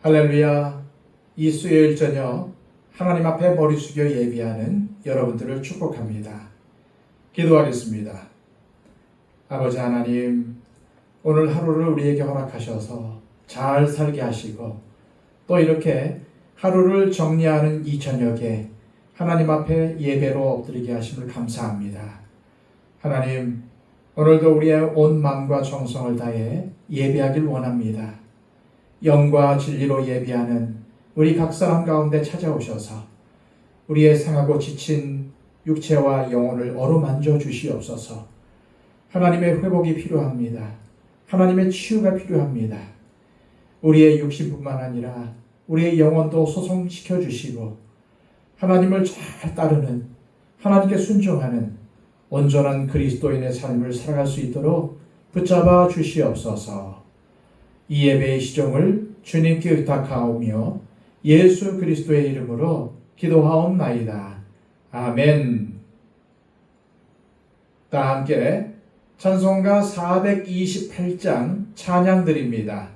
할렐루야. 이 수요일 저녁 하나님 앞에 머리 숙여 예비하는 여러분들을 축복합니다. 기도하겠습니다. 아버지 하나님, 오늘 하루를 우리에게 허락하셔서 잘 살게 하시고 또 이렇게 하루를 정리하는 이 저녁에 하나님 앞에 예배로 엎드리게 하심을 감사합니다. 하나님, 오늘도 우리의 온 마음과 정성을 다해 예배하길 원합니다. 영과 진리로 예배하는 우리 각 사람 가운데 찾아오셔서 우리의 상하고 지친 육체와 영혼을 어루만져 주시옵소서. 하나님의 회복이 필요합니다. 하나님의 치유가 필요합니다. 우리의 육신뿐만 아니라 우리의 영혼도 소성시켜 주시고 하나님을 잘 따르는, 하나님께 순종하는 온전한 그리스도인의 삶을 살아갈 수 있도록 붙잡아 주시옵소서. 이 예배의 시종을 주님께 의탁하오며 예수 그리스도의 이름으로 기도하옵나이다. 아멘. 다 함께 찬송가 428장 찬양 드립니다.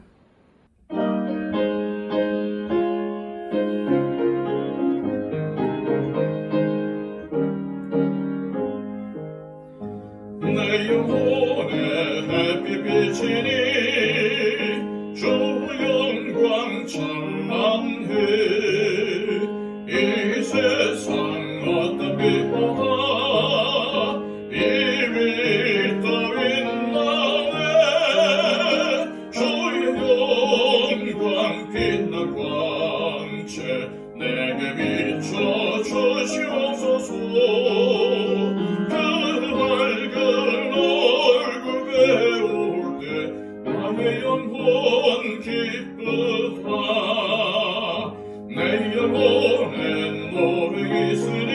내 영혼의 햇빛 비치니 주 영광 찬란해. 이 세상 어떤 빛보다 이미 떠인 나에 주의 영광 빛난 광채 내게 비춰 주시옵소서. 그 밝은 얼굴 배울 때 나의 영혼 기쁘다. 내 영혼엔 노래 있으니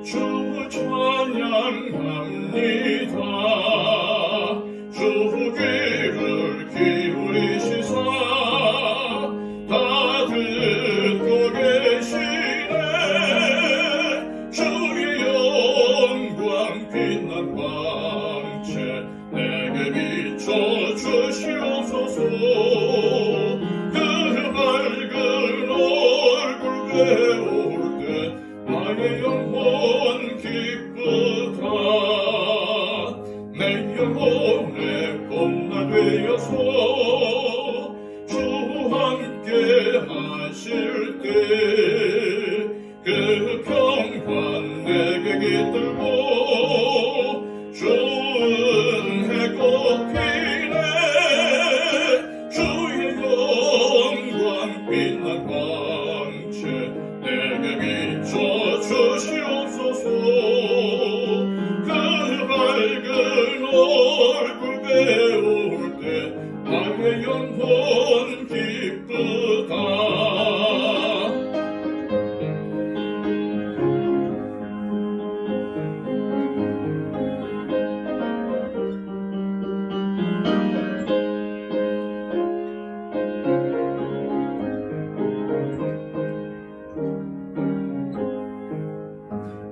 주 찬양합니다. 주 귀를 기울이시사 다 듣고 계시네. 주의 영광 빛난 광채 내게 비춰 주시옵소서. 그 밝은 얼굴 배울 때 나의 영혼 기쁘다. 내 영혼의 봄날 되어서 주 함께 하실 때 그 평판 내게 깃들고 주은 해꽃 피네. 주의 영광 빛난 광채 내게 비춰 주시옵소서. 그 밝은 얼굴 배울 때 나의 영혼 기쁘다.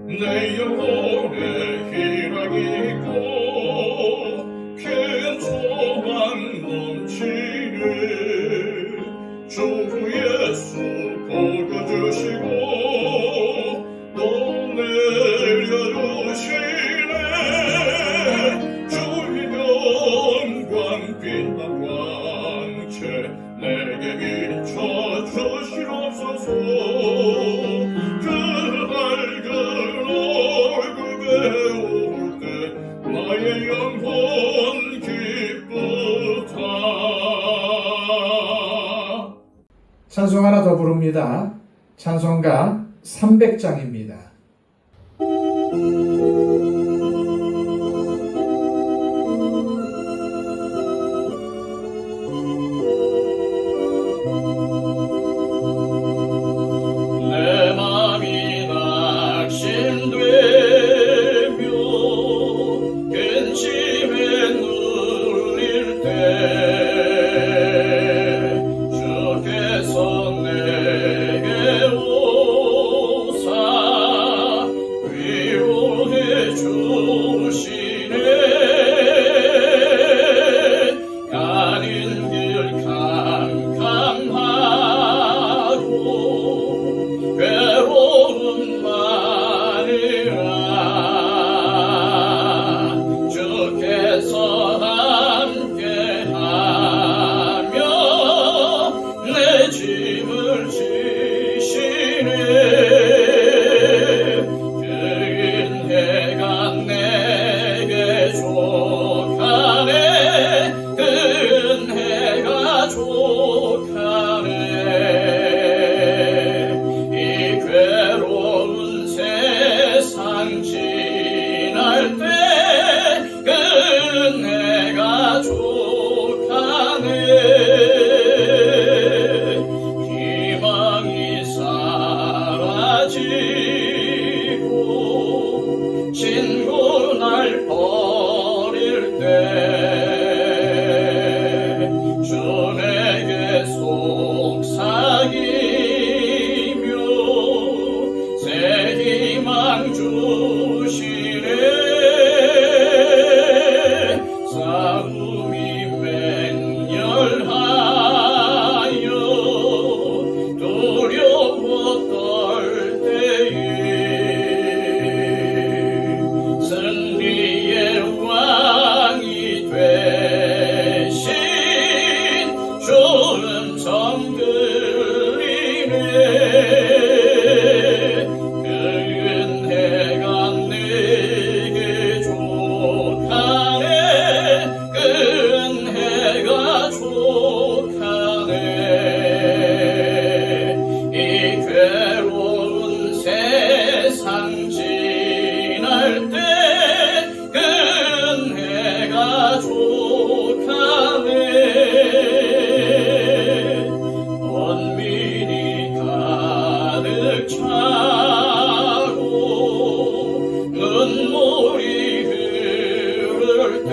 내 영혼에 희락이 있고 큰 소망 넘치네. 주 예수 복여주시고 또 내려주시네. 주의 영광 빛난 광채 내게 비춰 주시옵소서. 그 밝은 얼굴 배울 때 나의 영혼 기쁘다. 찬송 하나 더 부릅니다. 찬송가 300장입니다. 내 맘이 낙심되며 근심에 눌릴 때 주께서 내게 오사 족하네 언민이 가득 차고 눈물이 흐를 때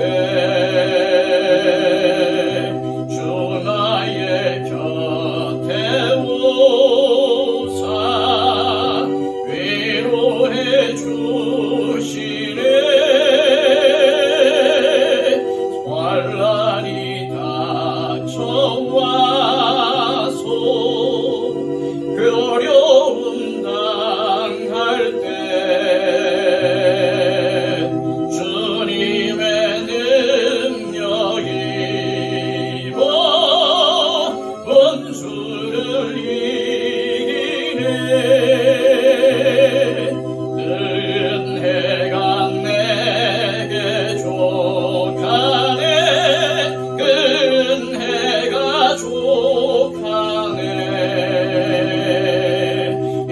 주 나의 곁에 오사 위로해 주시네 환란이 닥쳐와서 그 어려움 당할 때 주님의 능력이 입어 원수를 이기네 은혜가 내게 족하네 은혜가 족하네 이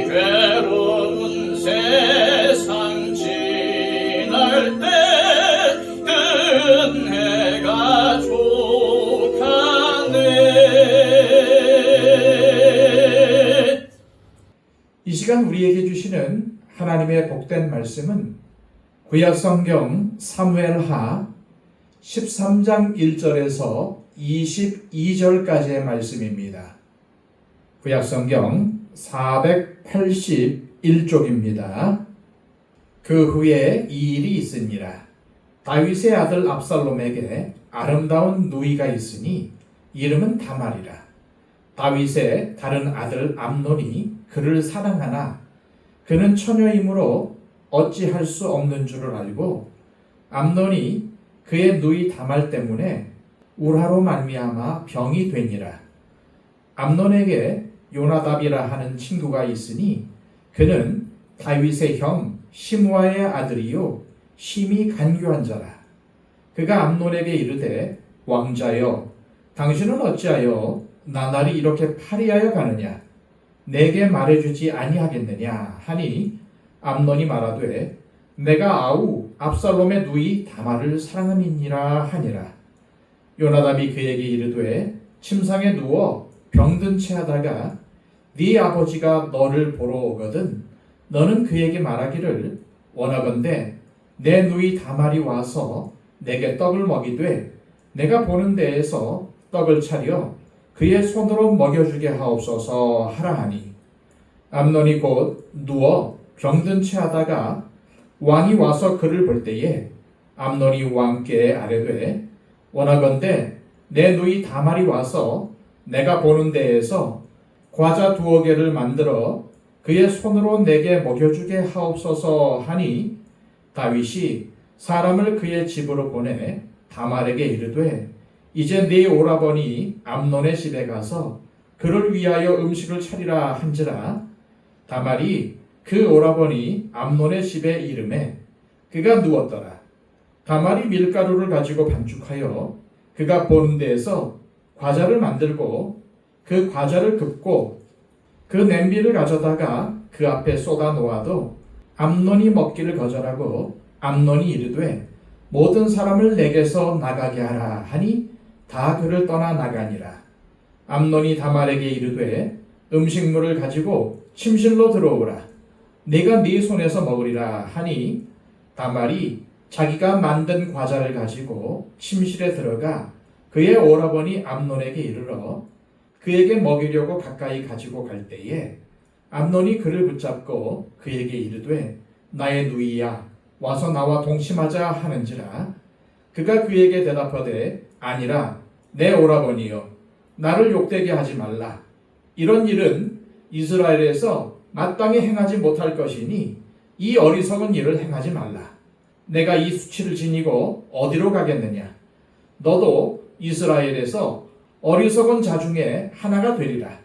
괴로운 세상 지날 때 은혜가 족하네. 이 시간 우리에게 주시는 하나님의 복된 말씀은 구약성경 사무엘하 13장 1절에서 22절까지의 말씀입니다. 구약성경 481쪽입니다. 그 후에 이 일이 있으니라. 다윗의 아들 압살롬에게 아름다운 누이가 있으니 이름은 다말이라. 다윗의 다른 아들 암논이 그를 사랑하나 그는 처녀이므로 어찌할 수 없는 줄을 알고 암논이 그의 누이 다말 때문에 우라로 말미암아 병이 되니라. 암논에게 요나답이라 하는 친구가 있으니 그는 다윗의 형 시므아의 아들이요 심히 간교한 자라. 그가 암논에게 이르되 왕자여 당신은 어찌하여 나날이 이렇게 파리하여 가느냐 내게 말해주지 아니하겠느냐 하니 암논이 말하되 내가 아우 압살롬의 누이 다말을 사랑함이니라 하니라. 요나답이 그에게 이르되 침상에 누워 병든 채 하다가 네 아버지가 너를 보러 오거든 너는 그에게 말하기를 원하건대 내 누이 다말이 와서 내게 떡을 먹이되 내가 보는 데에서 떡을 차려 그의 손으로 먹여주게 하옵소서 하라 하니 암논이 곧 누워 병든 채 하다가 왕이 와서 그를 볼 때에 암논이 왕께 아뢰되 원하건대 내 누이 다말이 와서 내가 보는 데에서 과자 2개를 만들어 그의 손으로 내게 먹여주게 하옵소서 하니 다윗이 사람을 그의 집으로 보내 다말에게 이르되 이제 네 오라버니 암논의 집에 가서 그를 위하여 음식을 차리라 한지라. 다말이 그 오라버니 암논의 집에 이름에 그가 누웠더라. 다말이 밀가루를 가지고 반죽하여 그가 보는 데에서 과자를 만들고 그 과자를 굽고 그 냄비를 가져다가 그 앞에 쏟아 놓아도 암논이 먹기를 거절하고 암논이 이르되 모든 사람을 내게서 나가게 하라 하니 다 그를 떠나 나가니라. 암논이 다말에게 이르되 음식물을 가지고 침실로 들어오라. 네가 네 손에서 먹으리라 하니 다말이 자기가 만든 과자를 가지고 침실에 들어가 그의 오라버니 암논에게 이르러 그에게 먹이려고 가까이 가지고 갈 때에 암논이 그를 붙잡고 그에게 이르되 나의 누이야 와서 나와 동침하자 하는지라. 그가 그에게 대답하되 아니라 내 오라버니여 나를 욕되게 하지 말라. 이런 일은 이스라엘에서 마땅히 행하지 못할 것이니 이 어리석은 일을 행하지 말라. 내가 이 수치를 지니고 어디로 가겠느냐. 너도 이스라엘에서 어리석은 자 중에 하나가 되리라.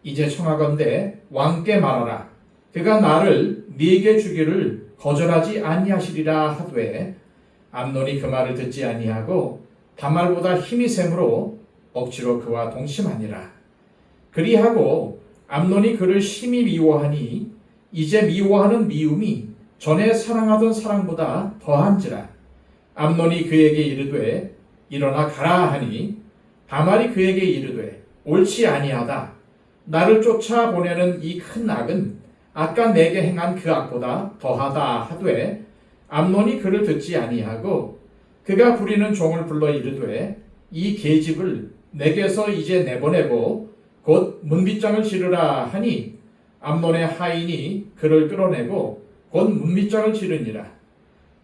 이제 청하건대 왕께 말하라. 그가 나를 네게 주기를 거절하지 아니하시리라 하되 암논이 그 말을 듣지 아니하고 다말보다 힘이 셈으로 억지로 그와 동침하니라. 그리하고 암논이 그를 심히 미워하니 이제 미워하는 미움이 전에 사랑하던 사랑보다 더한지라. 암논이 그에게 이르되 일어나 가라 하니 다말이 그에게 이르되 옳지 아니하다. 나를 쫓아 보내는 이 큰 악은 아까 내게 행한 그 악보다 더하다 하되 암논이 그를 듣지 아니하고 그가 부리는 종을 불러 이르되 이 계집을 내게서 이제 내보내고 곧 문빗장을 지르라 하니 암논의 하인이 그를 끌어내고 곧 문빗장을 지르니라.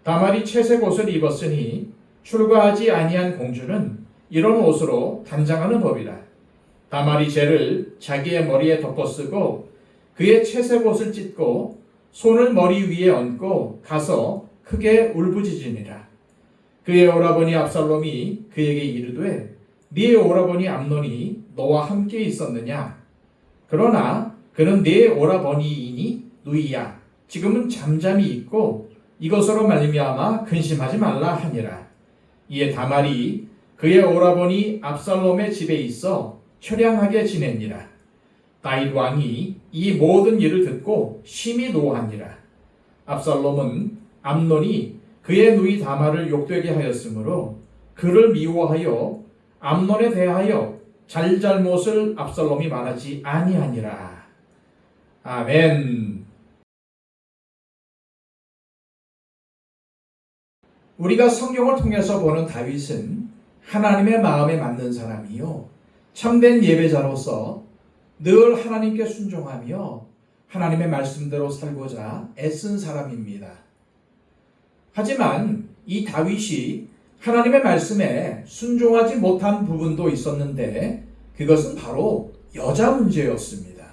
다말이 채색 옷을 입었으니 출가하지 아니한 공주는 이런 옷으로 단장하는 법이라. 다말이 재를 자기의 머리에 덮어쓰고 그의 채색 옷을 찢고 손을 머리 위에 얹고 가서 크게 울부짖으니라. 그의 오라버니 압살롬이 그에게 이르되 네 오라버니 암논이 너와 함께 있었느냐? 그러나 그는 네 오라버니이니 누이야. 지금은 잠잠히 있고 이것으로 말미암아 근심하지 말라 하니라. 이에 다말이 그의 오라버니 압살롬의 집에 있어 처량하게 지냅니다. 다윗 왕이 이 모든 일을 듣고 심히 노하니라. 압살롬은 암논이 그의 누이 다말을 욕되게 하였으므로 그를 미워하여 암논에 대하여 잘잘못을 압살롬이 말하지 아니하니라. 아멘. 우리가 성경을 통해서 보는 다윗은 하나님의 마음에 맞는 사람이요 참된 예배자로서 늘 하나님께 순종하며 하나님의 말씀대로 살고자 애쓴 사람입니다. 하지만 이 다윗이 하나님의 말씀에 순종하지 못한 부분도 있었는데 그것은 바로 여자 문제였습니다.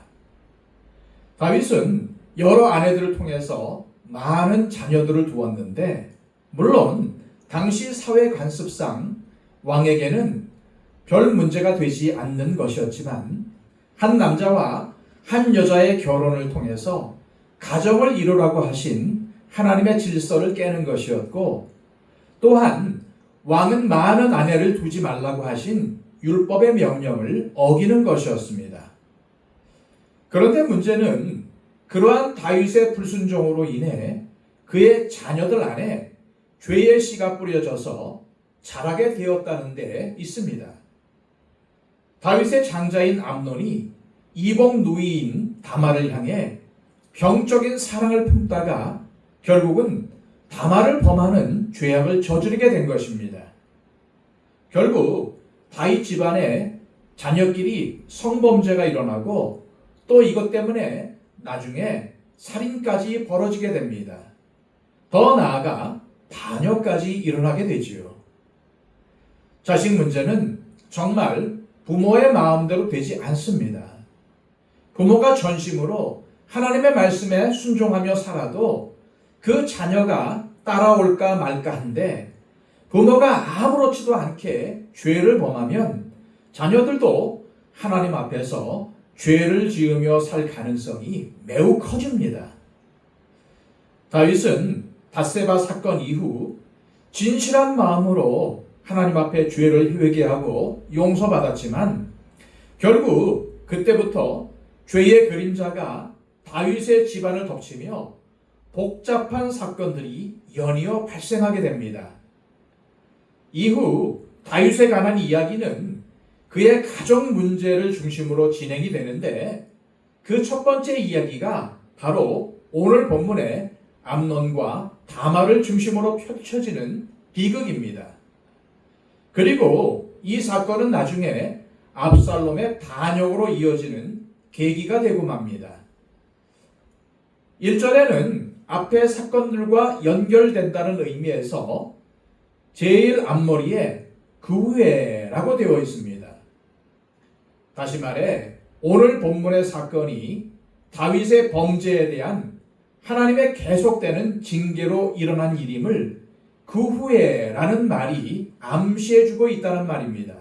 다윗은 여러 아내들을 통해서 많은 자녀들을 두었는데 물론 당시 사회 관습상 왕에게는 별 문제가 되지 않는 것이었지만 한 남자와 한 여자의 결혼을 통해서 가정을 이루라고 하신 하나님의 질서를 깨는 것이었고 또한 왕은 많은 아내를 두지 말라고 하신 율법의 명령을 어기는 것이었습니다. 그런데 문제는 그러한 다윗의 불순종으로 인해 그의 자녀들 안에 죄의 씨가 뿌려져서 자라게 되었다는 데 있습니다. 다윗의 장자인 암논이 이복 누이인 다말을 향해 병적인 사랑을 품다가 결국은 다말을 범하는 죄악을 저지르게 된 것입니다. 결국 다윗 집안에 자녀끼리 성범죄가 일어나고 또 이것 때문에 나중에 살인까지 벌어지게 됩니다. 더 나아가 반역까지 일어나게 되지요. 자식 문제는 정말 부모의 마음대로 되지 않습니다. 부모가 전심으로 하나님의 말씀에 순종하며 살아도 그 자녀가 따라올까 말까 한데 부모가 아무렇지도 않게 죄를 범하면 자녀들도 하나님 앞에서 죄를 지으며 살 가능성이 매우 커집니다. 다윗은 밧세바 사건 이후 진실한 마음으로 하나님 앞에 죄를 회개하고 용서받았지만 결국 그때부터 죄의 그림자가 다윗의 집안을 덮치며 복잡한 사건들이 연이어 발생하게 됩니다. 이후 다윗에 관한 이야기는 그의 가정 문제를 중심으로 진행이 되는데 그 첫 번째 이야기가 바로 오늘 본문의 암논과 다말을 중심으로 펼쳐지는 비극입니다. 그리고 이 사건은 나중에 압살롬의 반역으로 이어지는 계기가 되고 맙니다. 1절에는 앞의 사건들과 연결된다는 의미에서 제일 앞머리에 그 후에라고 되어 있습니다. 다시 말해 오늘 본문의 사건이 다윗의 범죄에 대한 하나님의 계속되는 징계로 일어난 일임을 그 후에라는 말이 암시해주고 있다는 말입니다.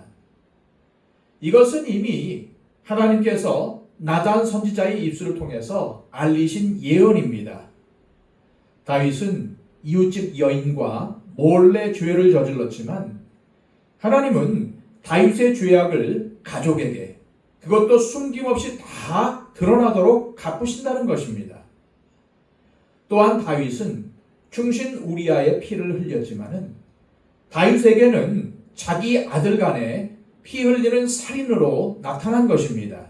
이것은 이미 하나님께서 나단 선지자의 입술을 통해서 알리신 예언입니다. 다윗은 이웃집 여인과 몰래 죄를 저질렀지만 하나님은 다윗의 죄악을 가족에게 그것도 숨김없이 다 드러나도록 갚으신다는 것입니다. 또한 다윗은 충신 우리아의 피를 흘렸지만은 다윗에게는 자기 아들 간에 피 흘리는 살인으로 나타난 것입니다.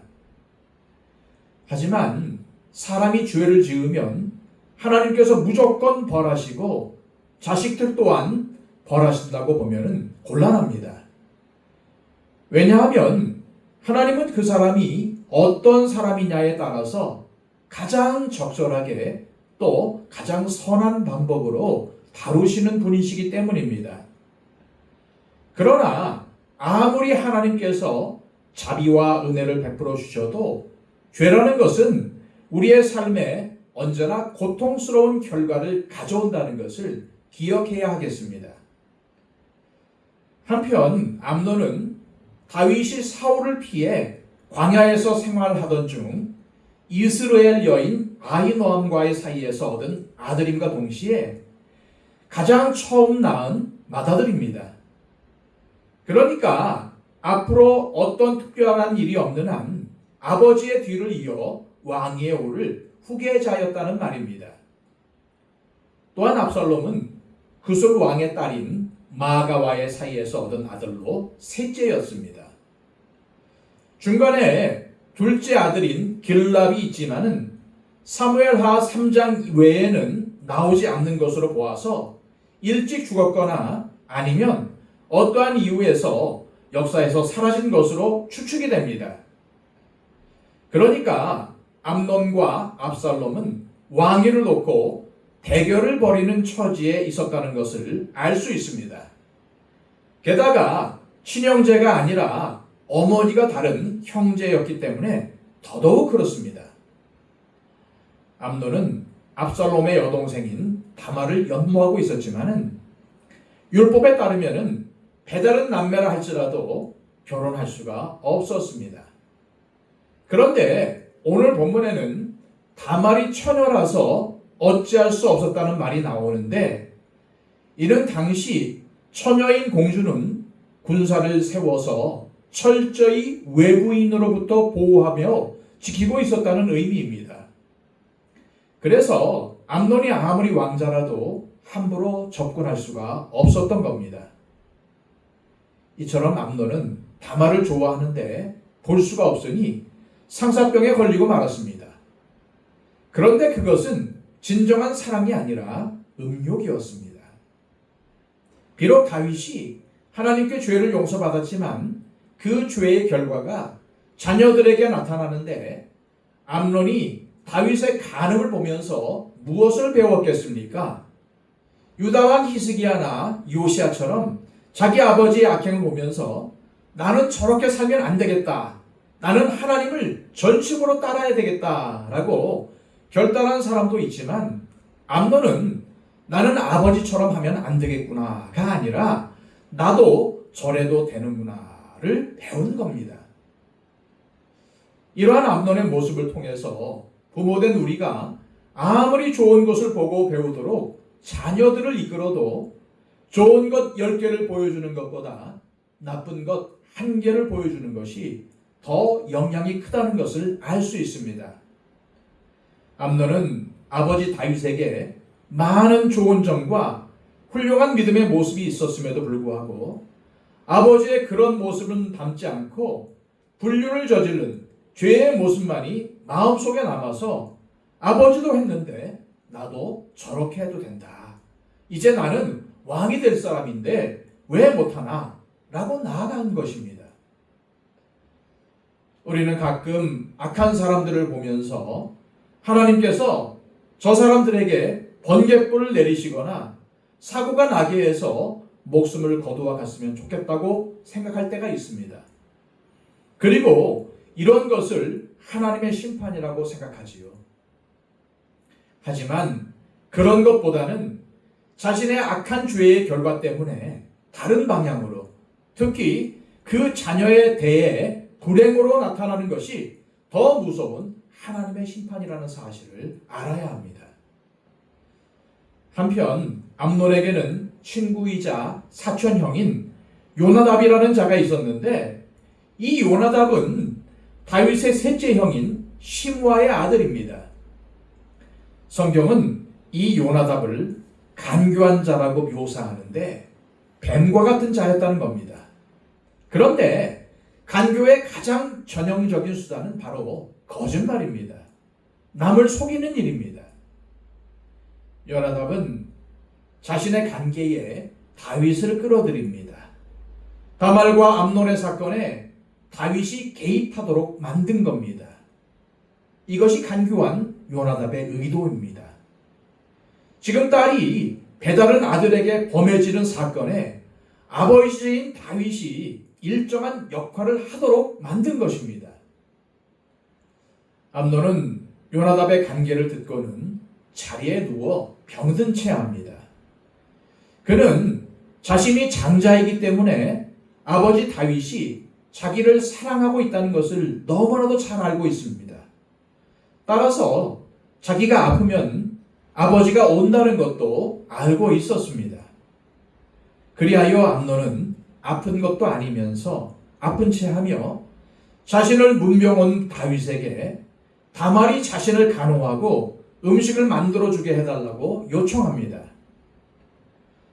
하지만 사람이 죄를 지으면 하나님께서 무조건 벌하시고 자식들 또한 벌하신다고 보면 곤란합니다. 왜냐하면 하나님은 그 사람이 어떤 사람이냐에 따라서 가장 적절하게 또 가장 선한 방법으로 다루시는 분이시기 때문입니다. 그러나 아무리 하나님께서 자비와 은혜를 베풀어 주셔도 죄라는 것은 우리의 삶에 언제나 고통스러운 결과를 가져온다는 것을 기억해야 하겠습니다. 한편 암논은 다윗이 사울을 피해 광야에서 생활하던 중 이스라엘 여인 아히노암과의 사이에서 얻은 아들임과 동시에 가장 처음 낳은 맏아들입니다. 그러니까 앞으로 어떤 특별한 일이 없는 한 아버지의 뒤를 이어 왕위에 오를 후계자였다는 말입니다. 또한 압살롬은 그술 왕의 딸인 마아가와의 사이에서 얻은 아들로 셋째였습니다. 중간에 둘째 아들인 길랍이 있지만은 사무엘하 3장 외에는 나오지 않는 것으로 보아서 일찍 죽었거나 아니면 어떠한 이유에서 역사에서 사라진 것으로 추측이 됩니다. 그러니까 암논과 압살롬은 왕위를 놓고 대결을 벌이는 처지에 있었다는 것을 알 수 있습니다. 게다가 친형제가 아니라 어머니가 다른 형제였기 때문에 더더욱 그렇습니다. 암논은 압살롬의 여동생인 다말을 연모하고 있었지만은 율법에 따르면은 배다른 남매라 할지라도 결혼할 수가 없었습니다. 그런데 오늘 본문에는 다말이 처녀라서 어찌할 수 없었다는 말이 나오는데 이는 당시 처녀인 공주는 군사를 세워서 철저히 외부인으로부터 보호하며 지키고 있었다는 의미입니다. 그래서 암논이 아무리 왕자라도 함부로 접근할 수가 없었던 겁니다. 이처럼 암논은 다말을 좋아하는데 볼 수가 없으니 상사병에 걸리고 말았습니다. 그런데 그것은 진정한 사랑이 아니라 음욕이었습니다. 비록 다윗이 하나님께 죄를 용서받았지만 그 죄의 결과가 자녀들에게 나타나는데 암논이 다윗의 간음을 보면서 무엇을 배웠겠습니까? 유다왕 히스기야나 요시야처럼 자기 아버지의 악행을 보면서 나는 저렇게 살면 안 되겠다. 나는 하나님을 전심으로 따라야 되겠다라고 결단한 사람도 있지만 암논은 나는 아버지처럼 하면 안 되겠구나가 아니라 나도 저래도 되는구나를 배운 겁니다. 이러한 암논의 모습을 통해서 부모된 우리가 아무리 좋은 것을 보고 배우도록 자녀들을 이끌어도 좋은 것 10개를 보여주는 것보다 나쁜 것 1개를 보여주는 것이 더 영향이 크다는 것을 알 수 있습니다. 암논은 아버지 다윗에게 많은 좋은 점과 훌륭한 믿음의 모습이 있었음에도 불구하고 아버지의 그런 모습은 담지 않고 불륜을 저지른 죄의 모습만이 마음속에 남아서 아버지도 했는데 나도 저렇게 해도 된다. 이제 나는 왕이 될 사람인데 왜 못하나? 라고 나아간 것입니다. 우리는 가끔 악한 사람들을 보면서 하나님께서 저 사람들에게 번갯불을 내리시거나 사고가 나게 해서 목숨을 거두어 갔으면 좋겠다고 생각할 때가 있습니다. 그리고 이런 것을 하나님의 심판이라고 생각하지요. 하지만 그런 것보다는 자신의 악한 죄의 결과 때문에 다른 방향으로 특히 그 자녀에 대해 불행으로 나타나는 것이 더 무서운 하나님의 심판이라는 사실을 알아야 합니다. 한편 암논에게는 친구이자 사촌형인 요나답이라는 자가 있었는데 이 요나답은 다윗의 셋째 형인 시므아의 아들입니다. 성경은 이 요나답을 간교한 자라고 묘사하는데 뱀과 같은 자였다는 겁니다. 그런데 간교의 가장 전형적인 수단은 바로 거짓말입니다. 남을 속이는 일입니다. 요나답은 자신의 관계에 다윗을 끌어들입니다. 다말과 암논의 사건에 다윗이 개입하도록 만든 겁니다. 이것이 간교한 요나답의 의도입니다. 지금 딸이 배다른 아들에게 범해지는 사건에 아버지인 다윗이 일정한 역할을 하도록 만든 것입니다. 암논은 요나답의 관계를 듣고는 자리에 누워 병든 채 합니다. 그는 자신이 장자이기 때문에 아버지 다윗이 자기를 사랑하고 있다는 것을 너무나도 잘 알고 있습니다. 따라서 자기가 아프면 아버지가 온다는 것도 알고 있었습니다. 그리하여 암논은 아픈 것도 아니면서 아픈 채 하며 자신을 문병 온 다윗에게 다말이 자신을 간호하고 음식을 만들어주게 해달라고 요청합니다.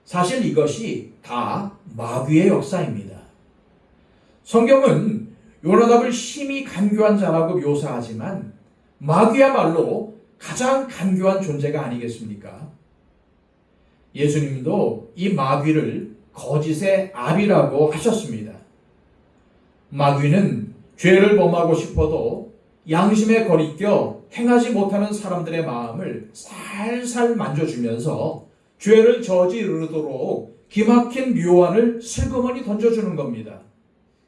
사실 이것이 다 마귀의 역사입니다. 성경은 요나답을 심히 간교한 자라고 묘사하지만 마귀야말로 가장 간교한 존재가 아니겠습니까? 예수님도 이 마귀를 거짓의 압이라고 하셨습니다. 마귀는 죄를 범하고 싶어도 양심에 거리껴 행하지 못하는 사람들의 마음을 살살 만져주면서 죄를 저지르도록 기막힌 묘안을 슬그머니 던져주는 겁니다.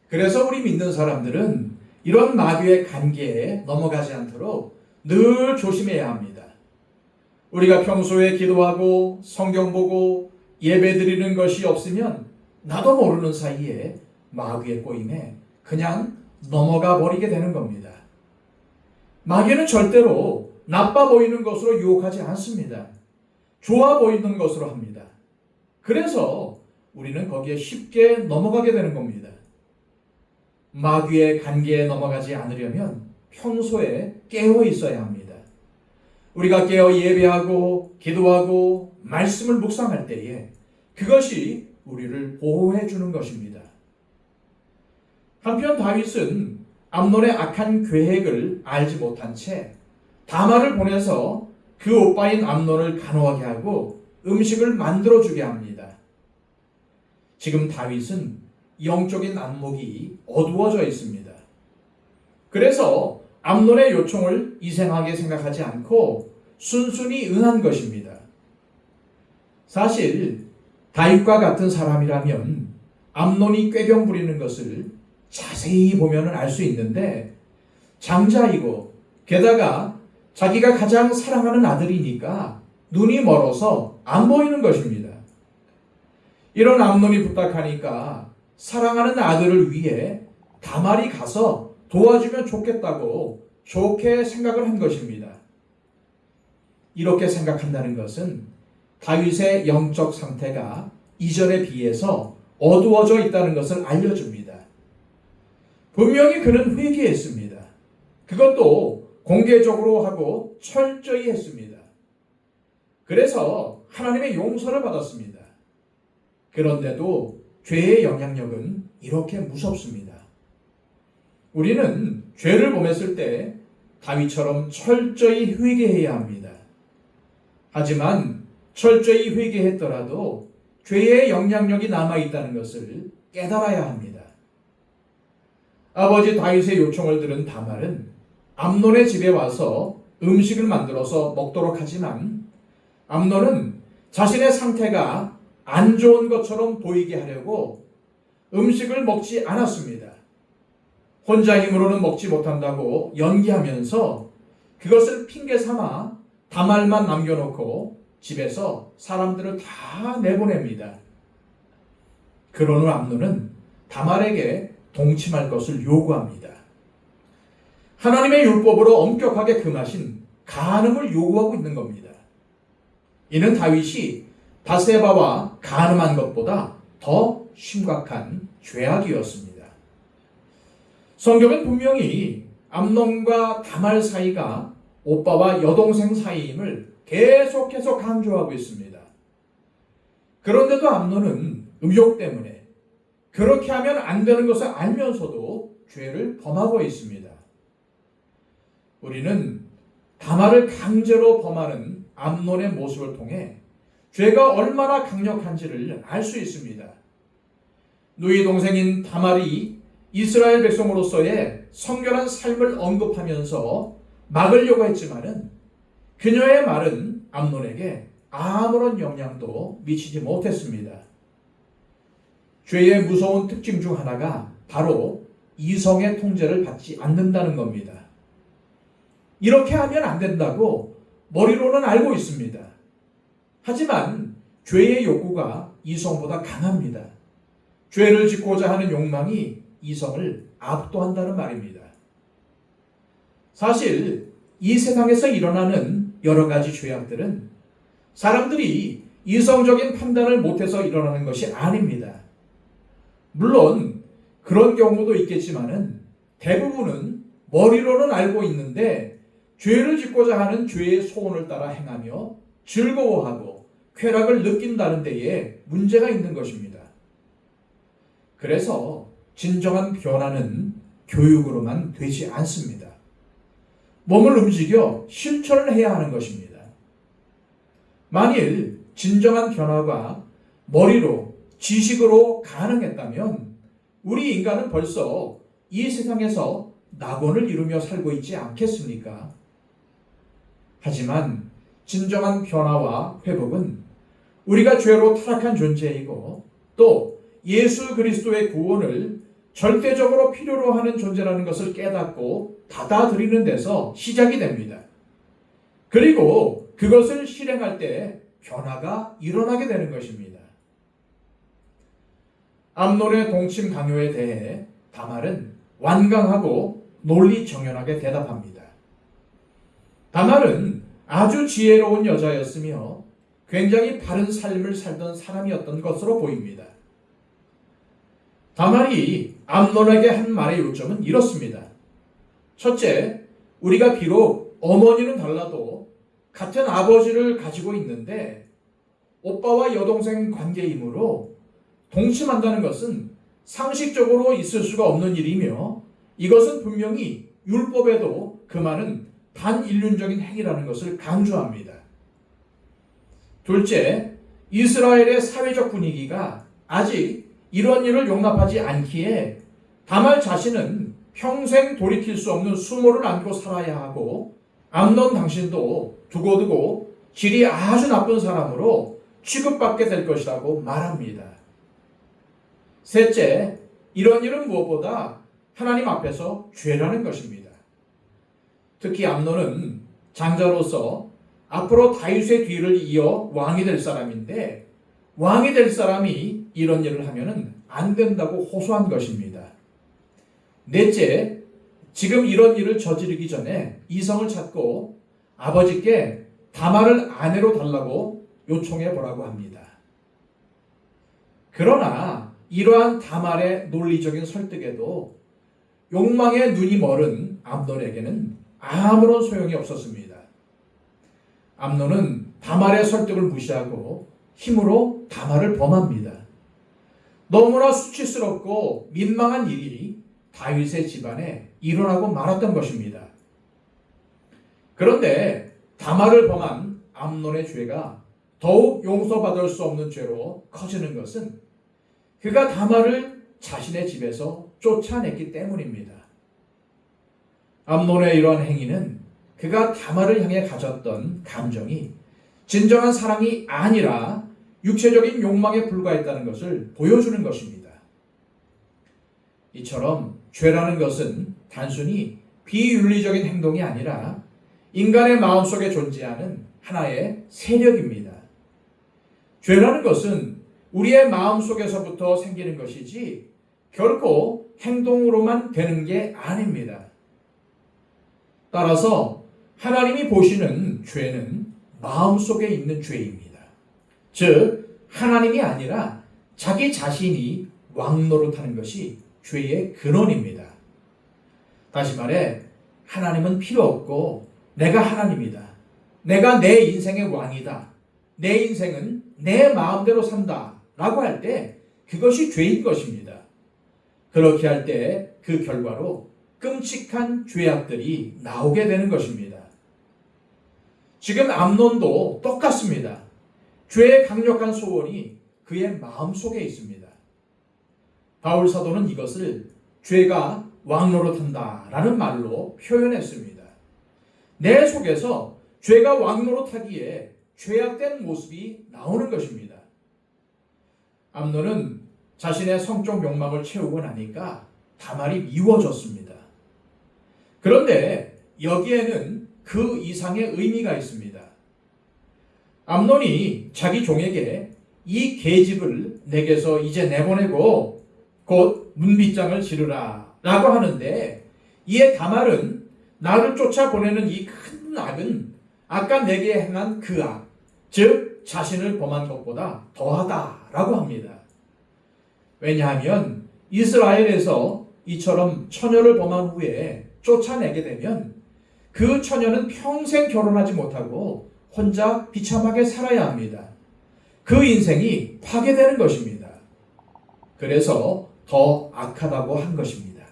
그래서 우리 믿는 사람들은 이런 마귀의 관계에 넘어가지 않도록 늘 조심해야 합니다. 우리가 평소에 기도하고 성경 보고 예배 드리는 것이 없으면 나도 모르는 사이에 마귀의 꼬임에 그냥 넘어가 버리게 되는 겁니다. 마귀는 절대로 나빠 보이는 것으로 유혹하지 않습니다. 좋아 보이는 것으로 합니다. 그래서 우리는 거기에 쉽게 넘어가게 되는 겁니다. 마귀의 관계에 넘어가지 않으려면 평소에 깨어 있어야 합니다. 우리가 깨어 예배하고 기도하고 말씀을 묵상할 때에 그것이 우리를 보호해 주는 것입니다. 한편 다윗은 암논의 악한 계획을 알지 못한 채 다말을 보내서 그 오빠인 암논을 간호하게 하고 음식을 만들어주게 합니다. 지금 다윗은 영적인 안목이 어두워져 있습니다. 그래서 암논의 요청을 이상하게 생각하지 않고 순순히 응한 것입니다. 사실 다윗과 같은 사람이라면 암논이 꾀병 부리는 것을 자세히 보면 알 수 있는데 장자이고 게다가 자기가 가장 사랑하는 아들이니까 눈이 멀어서 안 보이는 것입니다. 이런 암논이 부탁하니까 사랑하는 아들을 위해 다말이 가서 도와주면 좋겠다고 좋게 생각을 한 것입니다. 이렇게 생각한다는 것은 다윗의 영적 상태가 이전에 비해서 어두워져 있다는 것을 알려줍니다. 분명히 그는 회개했습니다. 그것도 공개적으로 하고 철저히 했습니다. 그래서 하나님의 용서를 받았습니다. 그런데도 죄의 영향력은 이렇게 무섭습니다. 우리는 죄를 범했을 때 다윗처럼 철저히 회개해야 합니다. 하지만 철저히 회개했더라도 죄의 영향력이 남아있다는 것을 깨달아야 합니다. 아버지 다윗의 요청을 들은 다말은 암논의 집에 와서 음식을 만들어서 먹도록 하지만 암논은 자신의 상태가 안 좋은 것처럼 보이게 하려고 음식을 먹지 않았습니다. 혼자 힘으로는 먹지 못한다고 연기하면서 그것을 핑계 삼아 다말만 남겨놓고 집에서 사람들을 다 내보냅니다. 그런 후 암논은 다말에게 동침할 것을 요구합니다. 하나님의 율법으로 엄격하게 금하신 간음을 요구하고 있는 겁니다. 이는 다윗이 바세바와 간음한 것보다 더 심각한 죄악이었습니다. 성경은 분명히 암논과 다말 사이가 오빠와 여동생 사이임을 계속해서 강조하고 있습니다. 그런데도 암논은 의욕 때문에 그렇게 하면 안 되는 것을 알면서도 죄를 범하고 있습니다. 우리는 다말을 강제로 범하는 암논의 모습을 통해 죄가 얼마나 강력한지를 알 수 있습니다. 누이 동생인 다말이 이스라엘 백성으로서의 성결한 삶을 언급하면서 막으려고 했지만은 그녀의 말은 암논에게 아무런 영향도 미치지 못했습니다. 죄의 무서운 특징 중 하나가 바로 이성의 통제를 받지 않는다는 겁니다. 이렇게 하면 안 된다고 머리로는 알고 있습니다. 하지만 죄의 욕구가 이성보다 강합니다. 죄를 짓고자 하는 욕망이 이성을 압도한다는 말입니다. 사실 이 세상에서 일어나는 여러 가지 죄악들은 사람들이 이성적인 판단을 못해서 일어나는 것이 아닙니다. 물론 그런 경우도 있겠지만은 대부분은 머리로는 알고 있는데 죄를 짓고자 하는 죄의 소원을 따라 행하며 즐거워하고 쾌락을 느낀다는 데에 문제가 있는 것입니다. 그래서 진정한 변화는 교육으로만 되지 않습니다. 몸을 움직여 실천을 해야 하는 것입니다. 만일 진정한 변화가 머리로, 지식으로 가능했다면 우리 인간은 벌써 이 세상에서 낙원을 이루며 살고 있지 않겠습니까? 하지만 진정한 변화와 회복은 우리가 죄로 타락한 존재이고 또 예수 그리스도의 구원을 절대적으로 필요로 하는 존재라는 것을 깨닫고 받아들이는 데서 시작이 됩니다. 그리고 그것을 실행할 때 변화가 일어나게 되는 것입니다. 암논의 동침 강요에 대해 다말은 완강하고 논리정연하게 대답합니다. 다말은 아주 지혜로운 여자였으며 굉장히 바른 삶을 살던 사람이었던 것으로 보입니다. 다말이 암논에게 한 말의 요점은 이렇습니다. 첫째, 우리가 비록 어머니는 달라도 같은 아버지를 가지고 있는데 오빠와 여동생 관계이므로 동침한다는 것은 상식적으로 있을 수가 없는 일이며 이것은 분명히 율법에도 그 말은 반인륜적인 행위라는 것을 강조합니다. 둘째, 이스라엘의 사회적 분위기가 아직 이런 일을 용납하지 않기에 다말 자신은 평생 돌이킬 수 없는 수모를 안고 살아야 하고 암논 당신도 두고두고 질이 아주 나쁜 사람으로 취급받게 될 것이라고 말합니다. 셋째, 이런 일은 무엇보다 하나님 앞에서 죄라는 것입니다. 특히 암논은 장자로서 앞으로 다윗의 뒤를 이어 왕이 될 사람인데 왕이 될 사람이 이런 일을 하면은 안 된다고 호소한 것입니다. 넷째, 지금 이런 일을 저지르기 전에 이성을 찾고 아버지께 다말을 아내로 달라고 요청해 보라고 합니다. 그러나 이러한 다말의 논리적인 설득에도 욕망의 눈이 멀은 암논에게는 아무런 소용이 없었습니다. 암논은 다말의 설득을 무시하고 힘으로 다말을 범합니다. 너무나 수치스럽고 민망한 일이 다윗의 집안에 일어나고 말았던 것입니다. 그런데 다말을 범한 암논의 죄가 더욱 용서받을 수 없는 죄로 커지는 것은 그가 다말을 자신의 집에서 쫓아냈기 때문입니다. 암논의 이러한 행위는 그가 다말을 향해 가졌던 감정이 진정한 사랑이 아니라 육체적인 욕망에 불과했다는 것을 보여주는 것입니다. 이처럼 죄라는 것은 단순히 비윤리적인 행동이 아니라 인간의 마음속에 존재하는 하나의 세력입니다. 죄라는 것은 우리의 마음속에서부터 생기는 것이지 결코 행동으로만 되는 게 아닙니다. 따라서 하나님이 보시는 죄는 마음속에 있는 죄입니다. 즉 하나님이 아니라 자기 자신이 왕노릇하는 것이 죄의 근원입니다. 다시 말해 하나님은 필요 없고 내가 하나님이다. 내가 내 인생의 왕이다. 내 인생은 내 마음대로 산다. 라고 할 때 그것이 죄인 것입니다. 그렇게 할 때 그 결과로 끔찍한 죄악들이 나오게 되는 것입니다. 지금 암논도 똑같습니다. 죄의 강력한 소원이 그의 마음속에 있습니다. 바울 사도는 이것을 죄가 왕노릇한다라는 말로 표현했습니다. 내 속에서 죄가 왕노릇하기에 죄악된 모습이 나오는 것입니다. 암논은 자신의 성적 욕망을 채우고 나니까 다말이 미워졌습니다. 그런데 여기에는 그 이상의 의미가 있습니다. 암논이 자기 종에게 이 계집을 내게서 이제 내보내고 곧 문빗장을 지르라 라고 하는데, 이에 다말은 나를 쫓아보내는 이 큰 악은 아까 내게 행한 그 악, 즉 자신을 범한 것보다 더하다라고 합니다. 왜냐하면 이스라엘에서 이처럼 처녀를 범한 후에 쫓아내게 되면 그 처녀는 평생 결혼하지 못하고 혼자 비참하게 살아야 합니다. 그 인생이 파괴되는 것입니다. 그래서 더 악하다고 한 것입니다.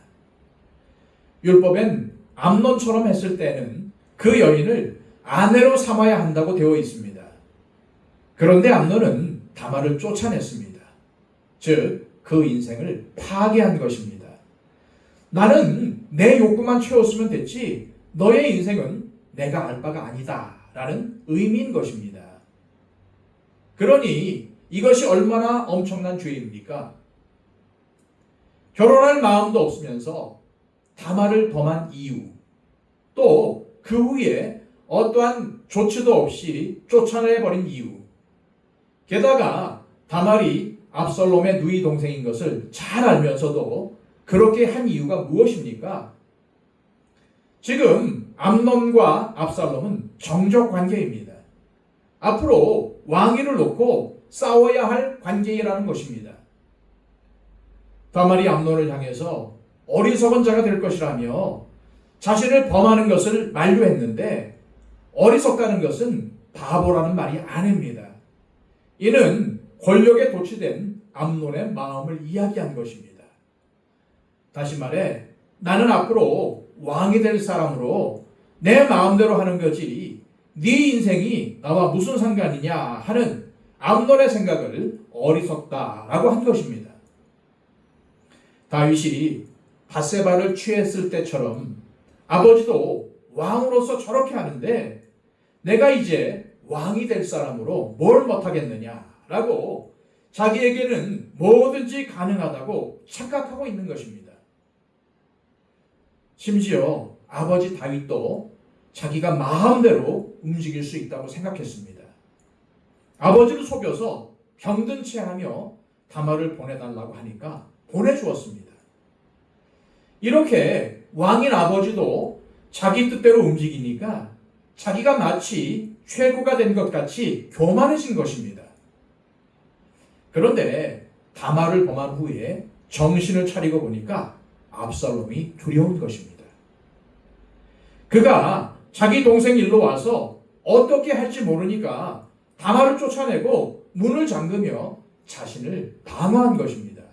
율법엔 암논처럼 했을 때는 그 여인을 아내로 삼아야 한다고 되어 있습니다. 그런데 암논은 다말을 쫓아냈습니다. 즉 그 인생을 파괴한 것입니다. 나는 내 욕구만 채웠으면 됐지 너의 인생은 내가 알 바가 아니다 라는 의미인 것입니다. 그러니 이것이 얼마나 엄청난 죄입니까? 결혼할 마음도 없으면서 다말을 범한 이유, 또 그 후에 어떠한 조치도 없이 쫓아내버린 이유, 게다가 다말이 압살롬의 누이 동생인 것을 잘 알면서도 그렇게 한 이유가 무엇입니까? 지금 암논과 압살롬은 정적 관계입니다. 앞으로 왕위를 놓고 싸워야 할 관계라는 것입니다. 다말이 암논을 향해서 어리석은 자가 될 것이라며 자신을 범하는 것을 만류했는데, 어리석다는 것은 바보라는 말이 아닙니다. 이는 권력에 도취된 암논의 마음을 이야기한 것입니다. 다시 말해, 나는 앞으로 왕이 될 사람으로 내 마음대로 하는 거지 네 인생이 나와 무슨 상관이냐 하는 암논의 생각을 어리석다라고 한 것입니다. 다윗이 밧세바를 취했을 때처럼 아버지도 왕으로서 저렇게 하는데 내가 이제 왕이 될 사람으로 뭘 못하겠느냐라고 자기에게는 뭐든지 가능하다고 착각하고 있는 것입니다. 심지어 아버지 다윗도 자기가 마음대로 움직일 수 있다고 생각했습니다. 아버지를 속여서 병든 채 하며 다말을 보내달라고 하니까 보내주었습니다. 이렇게 왕인 아버지도 자기 뜻대로 움직이니까 자기가 마치 최고가 된 것 같이 교만해진 것입니다. 그런데 다말을 범한 후에 정신을 차리고 보니까 압살롬이 두려운 것입니다. 그가 자기 동생 일로 와서 어떻게 할지 모르니까 다말을 쫓아내고 문을 잠그며 자신을 방어한 것입니다.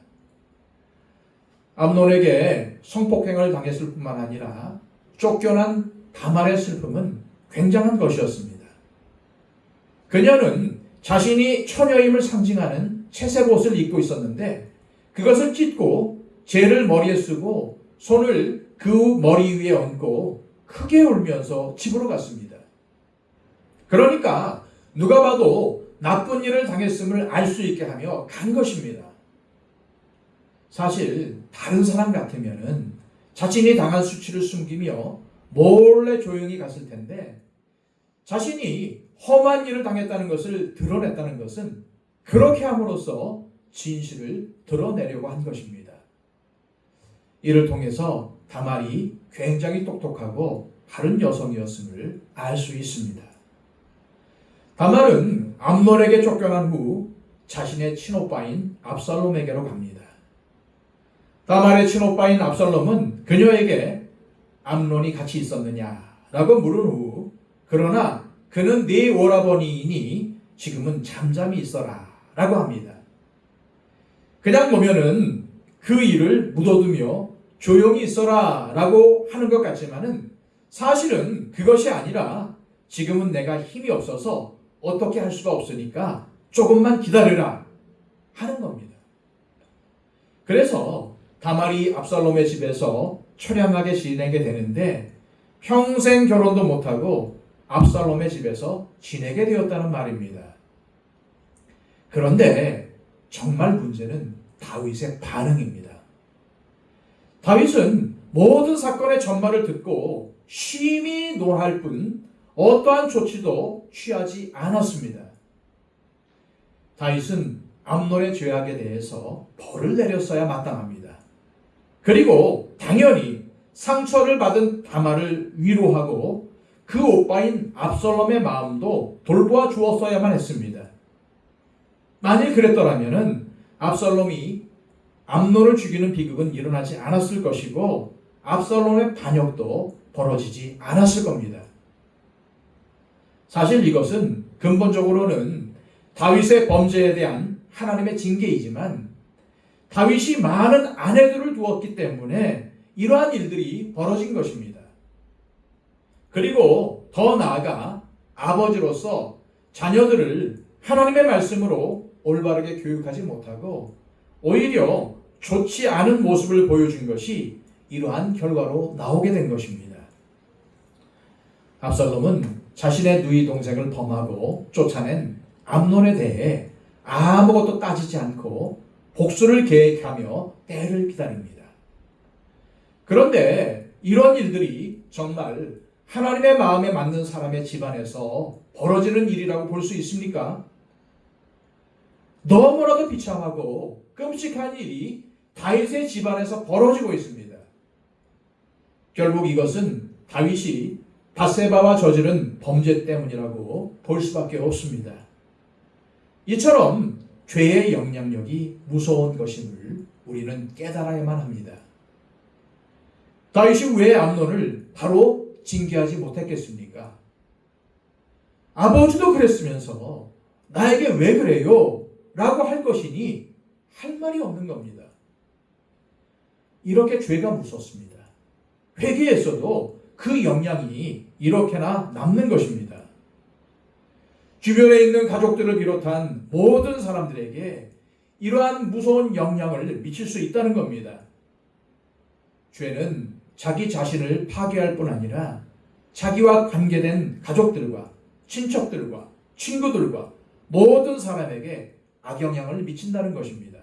암논에게 성폭행을 당했을 뿐만 아니라 쫓겨난 다말의 슬픔은 굉장한 것이었습니다. 그녀는 자신이 처녀임을 상징하는 채색 옷을 입고 있었는데 그것을 찢고 재를 머리에 쓰고 손을 그 머리 위에 얹고 크게 울면서 집으로 갔습니다. 그러니까 누가 봐도 나쁜 일을 당했음을 알 수 있게 하며 간 것입니다. 사실 다른 사람 같으면은 자신이 당한 수치를 숨기며 몰래 조용히 갔을 텐데 자신이 험한 일을 당했다는 것을 드러냈다는 것은 그렇게 함으로써 진실을 드러내려고 한 것입니다. 이를 통해서 다말이 굉장히 똑똑하고 바른 여성이었음을 알 수 있습니다. 다말은 암논에게 쫓겨난 후 자신의 친오빠인 압살롬에게로 갑니다. 다말의 친오빠인 압살롬은 그녀에게 암논이 같이 있었느냐라고 물은 후 그러나 그는 네 오라버니이니 지금은 잠잠히 있어라 라고 합니다. 그냥 보면은 그 일을 묻어두며 조용히 있어라 라고 하는 것 같지만은 사실은 그것이 아니라 지금은 내가 힘이 없어서 어떻게 할 수가 없으니까 조금만 기다려라 하는 겁니다. 그래서 다말이 압살롬의 집에서 처량하게 지내게 되는데 평생 결혼도 못하고 압살롬의 집에서 지내게 되었다는 말입니다. 그런데 정말 문제는 다윗의 반응입니다. 다윗은 모든 사건의 전말을 듣고 심히 놀랄 뿐 어떠한 조치도 취하지 않았습니다. 다윗은 암논의 죄악에 대해서 벌을 내렸어야 마땅합니다. 그리고 당연히 상처를 받은 다말을 위로하고 그 오빠인 압살롬의 마음도 돌보아 주었어야만 했습니다. 만일 그랬더라면 압살롬이 암논을 죽이는 비극은 일어나지 않았을 것이고 압살롬의 반역도 벌어지지 않았을 겁니다. 사실 이것은 근본적으로는 다윗의 범죄에 대한 하나님의 징계이지만 다윗이 많은 아내들을 두었기 때문에 이러한 일들이 벌어진 것입니다. 그리고 더 나아가 아버지로서 자녀들을 하나님의 말씀으로 올바르게 교육하지 못하고 오히려 좋지 않은 모습을 보여준 것이 이러한 결과로 나오게 된 것입니다. 압살롬은 자신의 누이 동생을 범하고 쫓아낸 암논에 대해 아무것도 따지지 않고 복수를 계획하며 때를 기다립니다. 그런데 이런 일들이 정말 하나님의 마음에 맞는 사람의 집안에서 벌어지는 일이라고 볼 수 있습니까? 너무나도 비참하고 끔찍한 일이 다윗의 집안에서 벌어지고 있습니다. 결국 이것은 다윗이 밧세바와 저지른 범죄 때문이라고 볼 수밖에 없습니다. 이처럼 죄의 영향력이 무서운 것임을 우리는 깨달아야만 합니다. 다윗이 왜 암논을 바로 징계하지 못했겠습니까? 아버지도 그랬으면서 나에게 왜 그래요? 라고 할 것이니 할 말이 없는 겁니다. 이렇게 죄가 무섭습니다. 회개했어도 그 영향이 이렇게나 남는 것입니다. 주변에 있는 가족들을 비롯한 모든 사람들에게 이러한 무서운 영향을 미칠 수 있다는 겁니다. 죄는 자기 자신을 파괴할 뿐 아니라 자기와 관계된 가족들과 친척들과 친구들과 모든 사람에게 악영향을 미친다는 것입니다.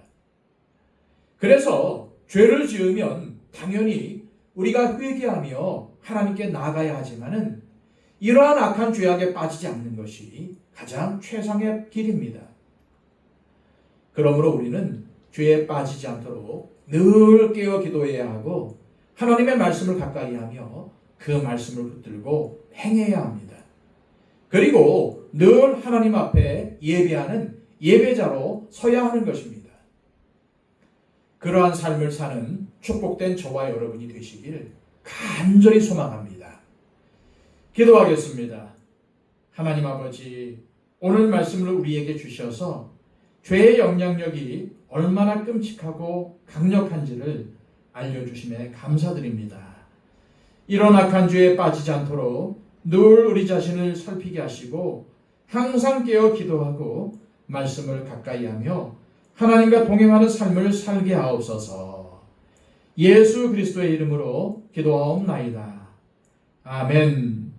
그래서 죄를 지으면 당연히 우리가 회개하며 하나님께 나아가야 하지만은 이러한 악한 죄악에 빠지지 않는 것이 가장 최상의 길입니다. 그러므로 우리는 죄에 빠지지 않도록 늘 깨어 기도해야 하고 하나님의 말씀을 가까이 하며 그 말씀을 붙들고 행해야 합니다. 그리고 늘 하나님 앞에 예배하는 예배자로 서야 하는 것입니다. 그러한 삶을 사는 축복된 저와 여러분이 되시길 간절히 소망합니다. 기도하겠습니다. 하나님 아버지, 오늘 말씀을 우리에게 주셔서 죄의 영향력이 얼마나 끔찍하고 강력한지를 알려주심에 감사드립니다. 이런 악한 죄에 빠지지 않도록 늘 우리 자신을 살피게 하시고 항상 깨어 기도하고 말씀을 가까이 하며 하나님과 동행하는 삶을 살게 하옵소서. 예수 그리스도의 이름으로 기도하옵나이다. 아멘.